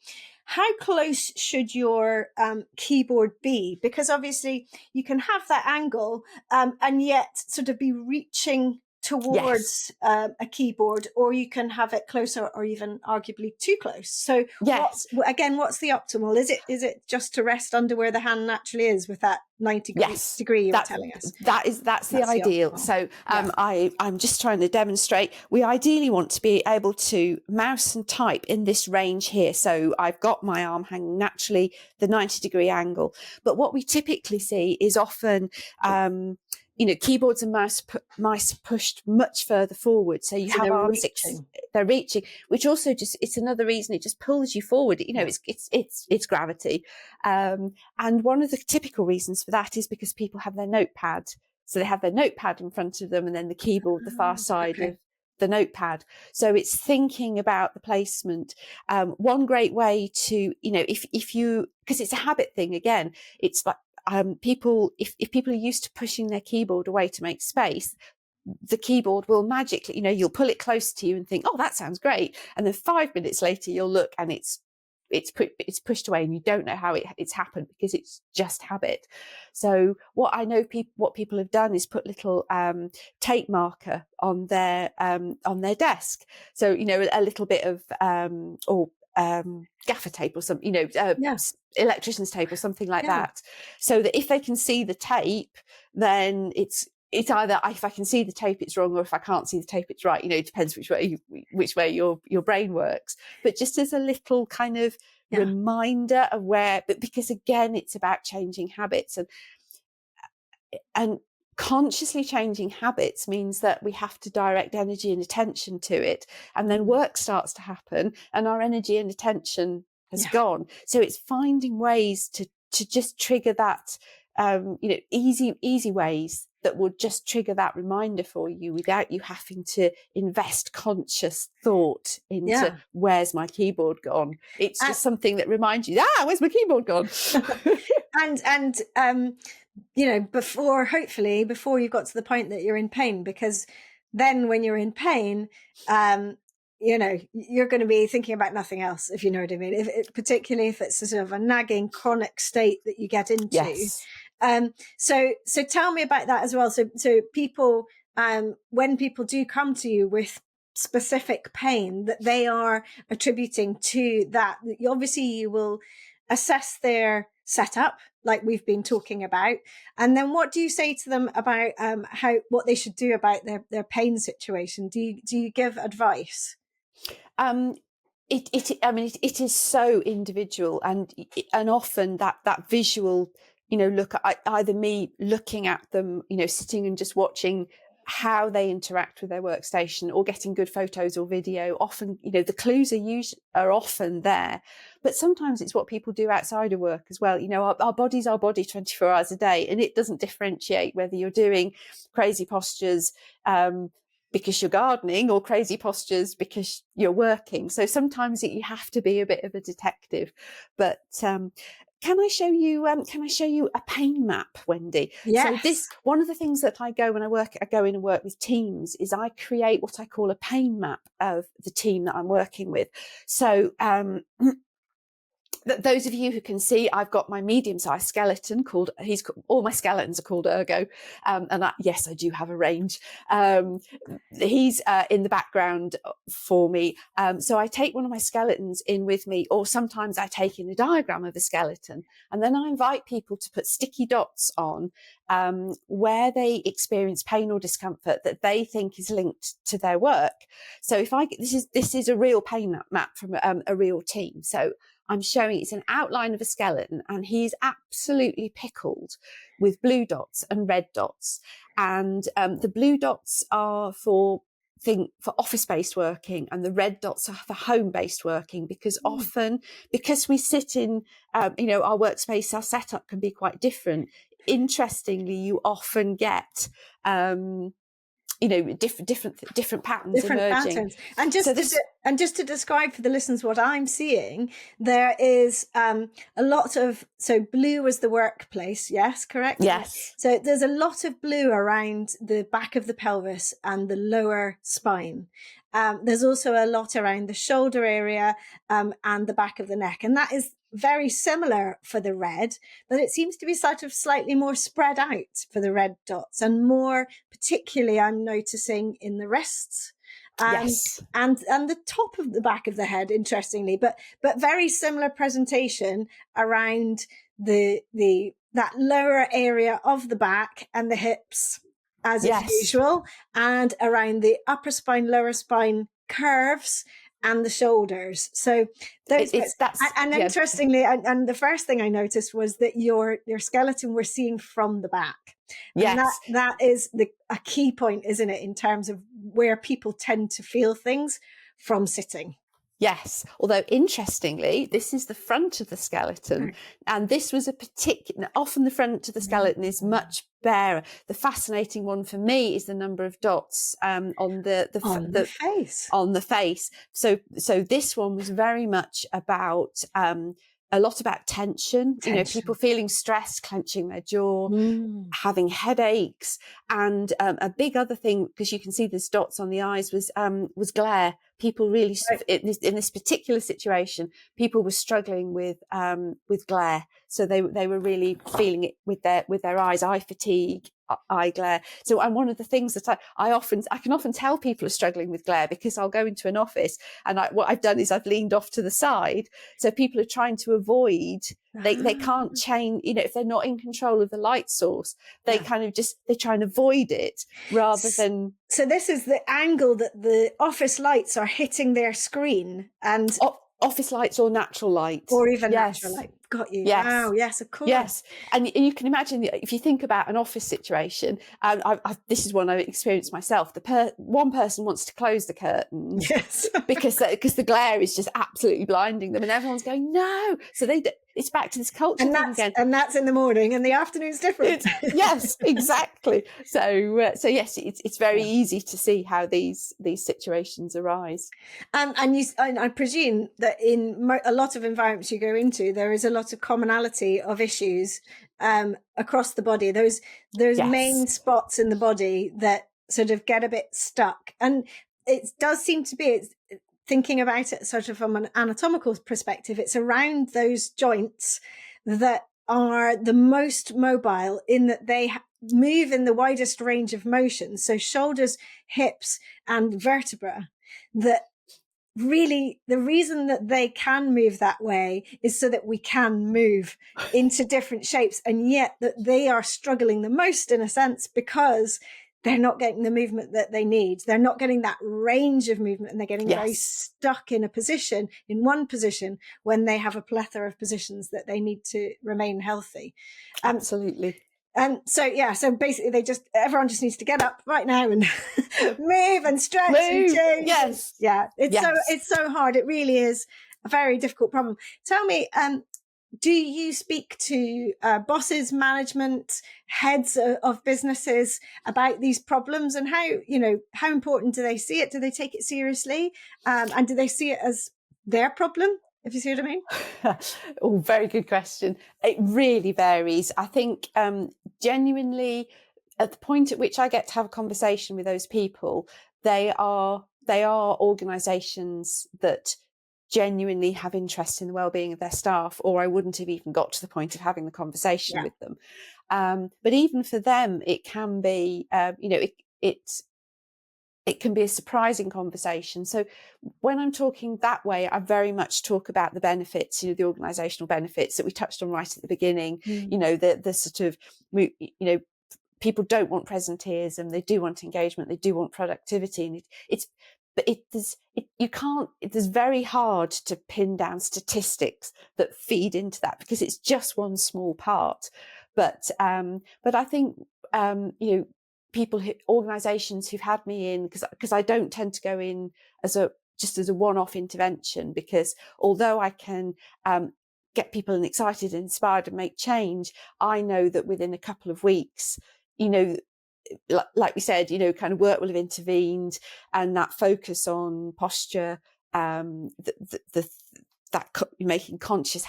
How close should your keyboard be? Because obviously you can have that angle and yet sort of be reaching towards a keyboard, or you can have it closer or even arguably too close. So Yes. what's the optimal? Is it just to rest under where the hand naturally is with that 90 Yes, degree you were telling us? that's the ideal. So I'm just trying to demonstrate. We ideally want to be able to mouse and type in this range here. So I've got my arm hanging naturally, the 90-degree angle. But what we typically see is often keyboards and mice pushed much further forward. So you have arms they're reaching, which also it's another reason it just pulls you forward. It's gravity. And one of the typical reasons for that is because people have their notepad. So they have their notepad in front of them and then the keyboard, the far side of the notepad. So it's thinking about the placement. One great way to, if you, because it's a habit thing again, it's like, people, if people are used to pushing their keyboard away to make space, the keyboard will magically, you'll pull it close to you and think, oh, that sounds great. And then 5 minutes later, you'll look and it's pushed away and you don't know how it's happened because it's just habit. So what I know what people have done is put little tape marker on their desk. So, a little bit of, gaffer tape or some, electrician's tape or something like that. So that if they can see the tape, then it's either if I can see the tape, it's wrong, or if I can't see the tape, it's right. It depends which way your brain works. But just as a little kind of reminder of where, but because again, it's about changing habits and consciously changing habits means that we have to direct energy and attention to it, and then work starts to happen and our energy and attention has gone. So it's finding ways to just trigger that, easy ways that would just trigger that reminder for you without you having to invest conscious thought into where's my keyboard gone. It's just something that reminds you, where's my keyboard gone? and before you've got to the point that you're in pain, because then when you're in pain, you're going to be thinking about nothing else, if you know what I mean. Particularly if it's a sort of a nagging chronic state that you get into. Yes. So tell me about that as well. So people, when people do come to you with specific pain that they are attributing to that, obviously you will assess their setup, like we've been talking about, and then what do you say to them about what they should do about their pain situation? Do you give advice? It is so individual, and often that visual, look at either me looking at them, sitting and just watching how they interact with their workstation, or getting good photos or video. Often, the clues are often there, but sometimes it's what people do outside of work as well. Our body's our body 24 hours a day, and it doesn't differentiate whether you're doing crazy postures because you're gardening or crazy postures because you're working. So sometimes you have to be a bit of a detective. But can I show you a pain map, Wendy? Yes. So one of the things that I go in and work with teams is I create what I call a pain map of the team that I'm working with. So those of you who can see, I've got my medium-sized skeleton all my skeletons are called Ergo. Yes, I do have a range. He's in the background for me. So I take one of my skeletons in with me, or sometimes I take in a diagram of a skeleton, and then I invite people to put sticky dots on where they experience pain or discomfort that they think is linked to their work. So this is a real pain map from a real team. So I'm showing it's an outline of a skeleton, and he's absolutely pickled with blue dots and red dots. And the blue dots are for office-based working, and the red dots are for home-based working, because often, because we sit in, our workspace, our setup can be quite different. Interestingly, you often get different patterns emerging. And just to describe for the listeners what I'm seeing, there is a lot of, so blue is the workplace, yes, correct? Yes. So there's a lot of blue around the back of the pelvis and the lower spine. There's also a lot around the shoulder area and the back of the neck, and that is very similar for the red, but it seems to be sort of slightly more spread out for the red dots, and more particularly I'm noticing in the wrists. Yes. And the top of the back of the head, interestingly, but very similar presentation around that lower area of the back and the hips as is usual, and around the upper spine, lower spine curves and the shoulders. So those interestingly, and the first thing I noticed was that your skeleton we're seeing from the back. And that is a key point, isn't it, in terms of where people tend to feel things from sitting. Yes, although interestingly, this is the front of the skeleton, and this was a particular, often the front of the skeleton is much barer. The fascinating one for me is the number of dots on the face. On the face. So this one was very much about a lot about tension, you know, people feeling stressed, clenching their jaw, having headaches. And a big other thing, because you can see there's dots on the eyes, was glare. People really, in this particular situation, people were struggling with glare. So they were really feeling it with their eyes, eye fatigue, eye glare. So, and one of the things that I can often tell people are struggling with glare, because I'll go into an office and what I've done is I've leaned off to the side. So people are trying to avoid, they can't change, you know, if they're not in control of the light source, they kind of they try and avoid it rather than. So this is the angle that the office lights are hitting their screen, and office lights or natural light. Or even natural light. Got you. Yes. Wow, yes, of course. Yes. And you can imagine, if you think about an office situation, and this is one I've experienced myself, one person wants to close the curtains because the glare is just absolutely blinding them, and everyone's going, no. So it's back to this culture thing again. And that's in the morning, and the afternoon's different. Yes, exactly. So yes, it's very easy to see how these situations arise. And I presume that in a lot of environments you go into, there is a lot of commonality of issues across the body. Those main spots in the body that sort of get a bit stuck, and it does seem to be. Thinking about it sort of from an anatomical perspective, it's around those joints that are the most mobile, in that they move in the widest range of motion. So shoulders, hips, and vertebra. That really, the reason that they can move that way is so that we can move into different shapes, and yet that they are struggling the most, in a sense, because they're not getting the movement that they need. They're not getting that range of movement, and they're getting very stuck in one position, when they have a plethora of positions that they need to remain healthy. Absolutely. And so basically everyone just needs to get up right now and move and stretch and change. Yes. Yeah. It's so hard. It really is a very difficult problem. Tell me, do you speak to bosses, management, heads of businesses about these problems, and how important do they see it? Do they take it seriously? And do they see it as their problem, if you see what I mean? Oh, very good question. It really varies. I think genuinely, at the point at which I get to have a conversation with those people, they are organisations that genuinely have interest in the well-being of their staff, or I wouldn't have even got to the point of having the conversation with them. But even for them, it can be, it can be a surprising conversation. So when I'm talking that way, I very much talk about the benefits, the organisational benefits that we touched on right at the beginning. The sort of, people don't want presenteeism, they do want engagement, they do want productivity, and it's very hard to pin down statistics that feed into that, because it's just one small part. But I think people, organisations who've had me in, because I don't tend to go in as a one-off intervention, because although I can get people excited and inspired and make change, I know that within a couple of weeks, like we said, kind of work will have intervened, and that focus on posture, that making conscious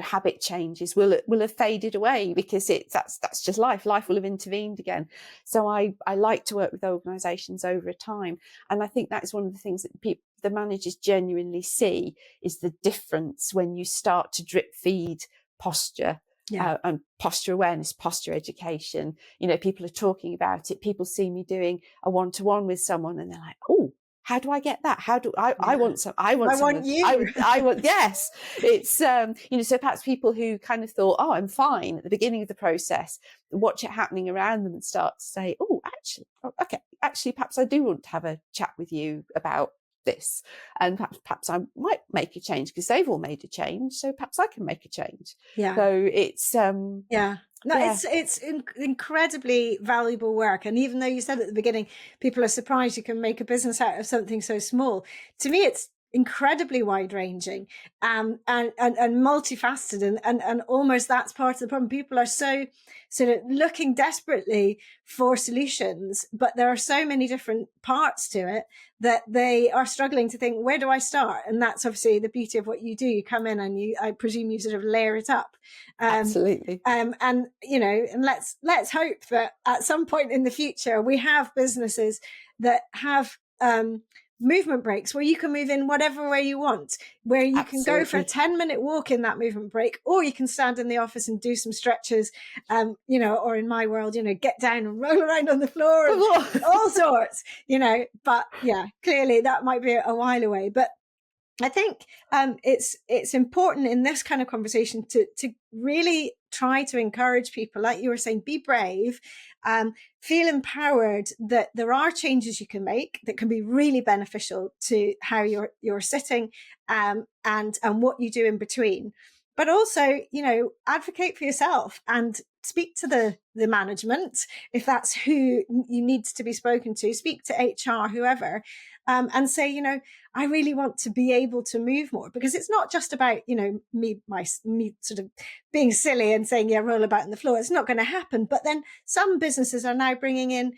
habit changes will have faded away, because that's just life will have intervened again. So I like to work with organizations over time, and I think that's one of the things that the managers genuinely see is the difference when you start to drip feed posture. And posture awareness, posture education. People are talking about it. People see me doing a one-to-one with someone and they're like, oh, how do I get that? How do I want some? I want you. I want, yes. It's, so perhaps people who kind of thought, oh, I'm fine at the beginning of the process, watch it happening around them and start to say, oh, actually, perhaps I do want to have a chat with you about this, and perhaps I might make a change because they've all made a change, so perhaps I can make a change. So it's it's incredibly valuable work. And even though you said at the beginning people are surprised you can make a business out of something so small, to me it's incredibly wide-ranging and multifaceted, and almost that's part of the problem. People are so sort of looking desperately for solutions, but there are so many different parts to it that they are struggling to think, where do I start? And that's obviously the beauty of what you do. You come in and I presume you sort of layer it up. Absolutely. And let's hope that at some point in the future we have businesses that have movement breaks where you can move in whatever way you want, where you can go for a 10-minute walk in that movement break, or you can stand in the office and do some stretches, or in my world, get down and roll around on the floor and all sorts, but clearly that might be a while away. But I think it's important in this kind of conversation to really try to encourage people, like you were saying, be brave, feel empowered that there are changes you can make that can be really beneficial to how you're sitting, and what you do in between. But also, advocate for yourself and speak to the management if that's who you need to be spoken to. Speak to HR, whoever, and say, I really want to be able to move more, because it's not just about, me sort of being silly and saying, roll about on the floor. It's not going to happen. But then some businesses are now bringing in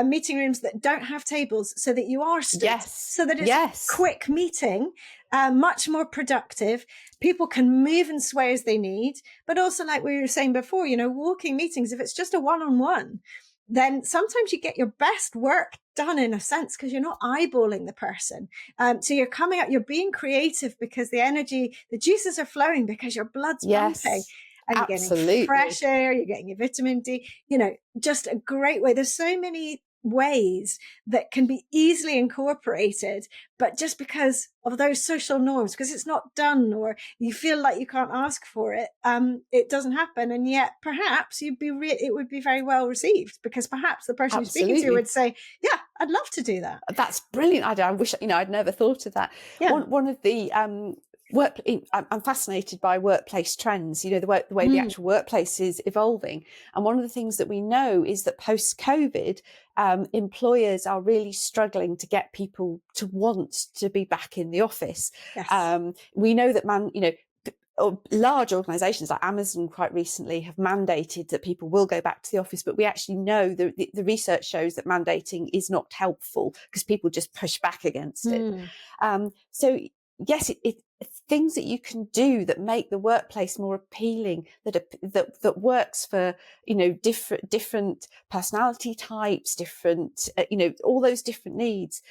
meeting rooms that don't have tables, so that you are stood, so that it's a quick meeting, much more productive. People can move and sway as they need, but also, like we were saying before, walking meetings, if it's just a one-on-one, then sometimes you get your best work done, in a sense, because you're not eyeballing the person. So you're coming out, you're being creative because the energy, the juices are flowing because your blood's pumping. And you're getting fresh air, you're getting your vitamin D, just a great way. There's so many ways that can be easily incorporated, but just because of those social norms, because it's not done, or you feel like you can't ask for it, it doesn't happen. And yet perhaps it would be very well received, because perhaps the person you're speaking to would say, yeah, I'd love to do that. That's brilliant idea. I wish, I'd never thought of that. One of the I'm fascinated by workplace trends, the way the actual workplace is evolving. And one of the things that we know is that post-COVID, employers are really struggling to get people to want to be back in the office. Yes. We know that large organizations like Amazon quite recently have mandated that people will go back to the office, but we actually know the research shows that mandating is not helpful, because people just push back against it. So yes, it's things that you can do that make the workplace more appealing, that works for different personality types, different all those different needs.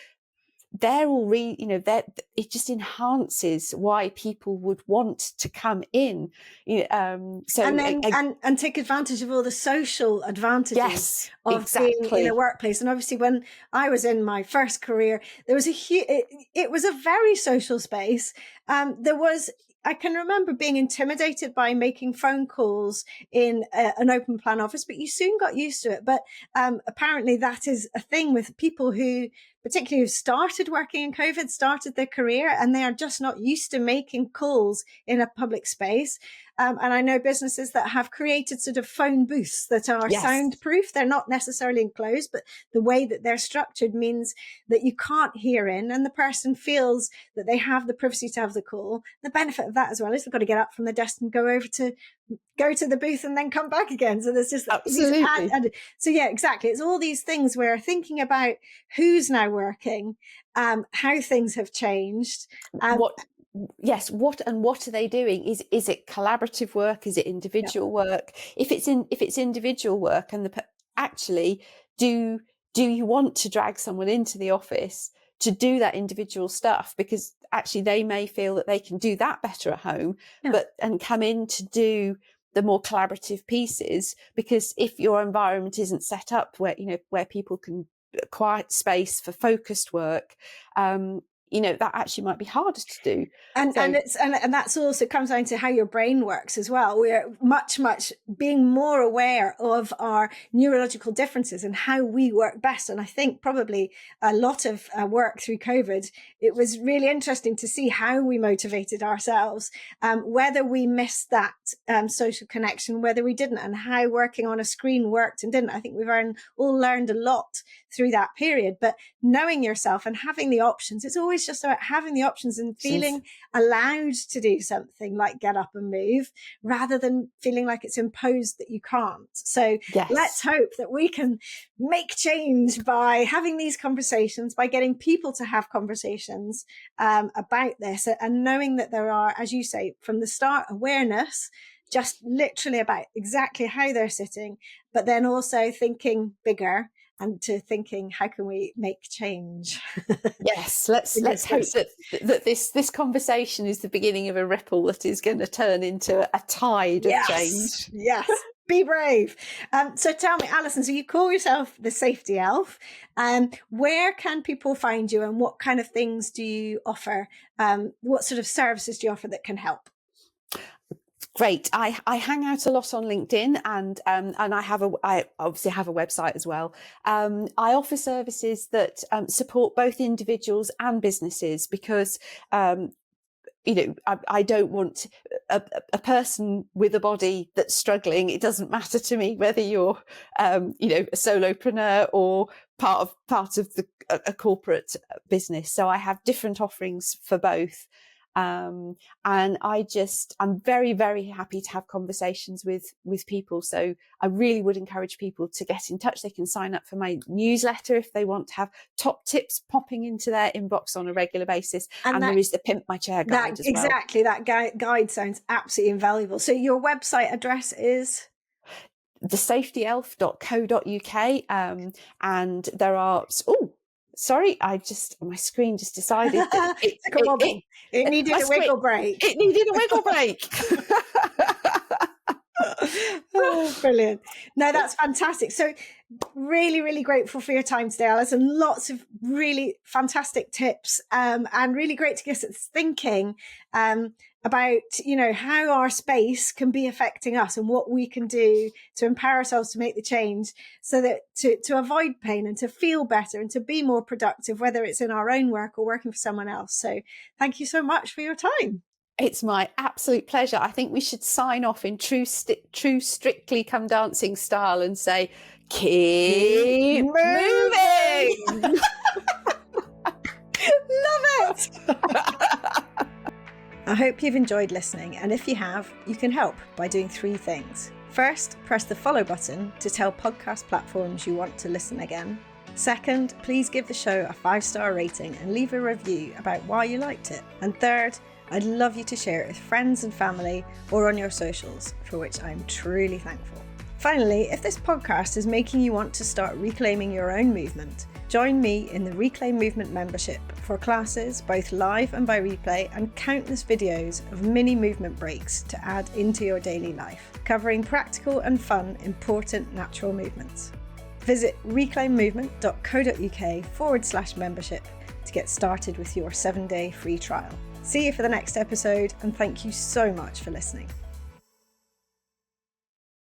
They're all it just enhances why people would want to come in. So and take advantage of all the social advantages of being in a workplace. And obviously, when I was in my first career, there was it was a very social space. I can remember being intimidated by making phone calls in an open plan office, but you soon got used to it. But apparently that is a thing with people who, particularly who started working in COVID, started their career, and they are just not used to making calls in a public space. And I know businesses that have created sort of phone booths that are soundproof. They're not necessarily enclosed, but the way that they're structured means that you can't hear in, and the person feels that they have the privacy to have the call. The benefit of that as well is they've got to get up from the desk and go to the booth and then come back again. So there's just so yeah, exactly. It's all these things where thinking about who's now working, how things have changed, yes, what are they doing? Is it collaborative work? Is it individual work? If it's individual work, and actually, do you want to drag someone into the office to do that individual stuff? Because actually they may feel that they can do that better at home, and come in to do the more collaborative pieces. Because if your environment isn't set up where people can quiet space for focused work, that actually might be harder to do. And that's also comes down to how your brain works as well. We're much being more aware of our neurological differences and how we work best. And I think probably a lot of work through COVID, it was really interesting to see how we motivated ourselves, whether we missed that social connection, whether we didn't, and how working on a screen worked and didn't. I think we've all learned a lot through that period. But knowing yourself and having the options, it's always just about having the options and feeling allowed to do something like get up and move, rather than feeling like it's imposed that you can't. So let's hope that we can make change by having these conversations, by getting people to have conversations about this, and knowing that there are, as you say, from the start, awareness, just literally about exactly how they're sitting, but then also thinking bigger and to thinking, how can we make change? Yes, let's hope that this conversation is the beginning of a ripple that is going to turn into a tide of change. Yes, be brave. So tell me, Alison, so you call yourself the Safety Elf. Where can people find you, and what kind of things do you offer? What sort of services do you offer that can help? Great. I hang out a lot on LinkedIn, and I obviously have a website as well. I offer services that support both individuals and businesses, because I don't want a person with a body that's struggling. It doesn't matter to me whether you're a solopreneur or part of a corporate business. So I have different offerings for both. And I'm very, very happy to have conversations with people. So I really would encourage people to get in touch. They can sign up for my newsletter if they want to have top tips popping into their inbox on a regular basis. And there is the Pimp My Chair guide as well. Exactly. That guide sounds absolutely invaluable. So your website address is? thesafetyelf.co.uk. And there are... Sorry, my screen just decided that it needed a wiggle break. It needed a wiggle break. Oh, brilliant. No, that's fantastic. So really, really grateful for your time today, Alison. Lots of really fantastic tips, and really great to get us thinking about, how our space can be affecting us and what we can do to empower ourselves to make the change, so that to avoid pain and to feel better and to be more productive, whether it's in our own work or working for someone else. So thank you so much for your time. It's my absolute pleasure. I think we should sign off in true Strictly Come Dancing style and say, keep moving. Love it. I hope you've enjoyed listening, and if you have, you can help by doing 3 things. First, press the follow button to tell podcast platforms you want to listen again. Second, please give the show a 5-star rating and leave a review about why you liked it. And third, I'd love you to share it with friends and family or on your socials, for which I'm truly thankful. Finally, if this podcast is making you want to start reclaiming your own movement, join me in the Reclaim Movement membership for classes, both live and by replay, and countless videos of mini movement breaks to add into your daily life, covering practical and fun, important natural movements. Visit reclaimmovement.co.uk/membership to get started with your 7-day free trial. See you for the next episode, and thank you so much for listening.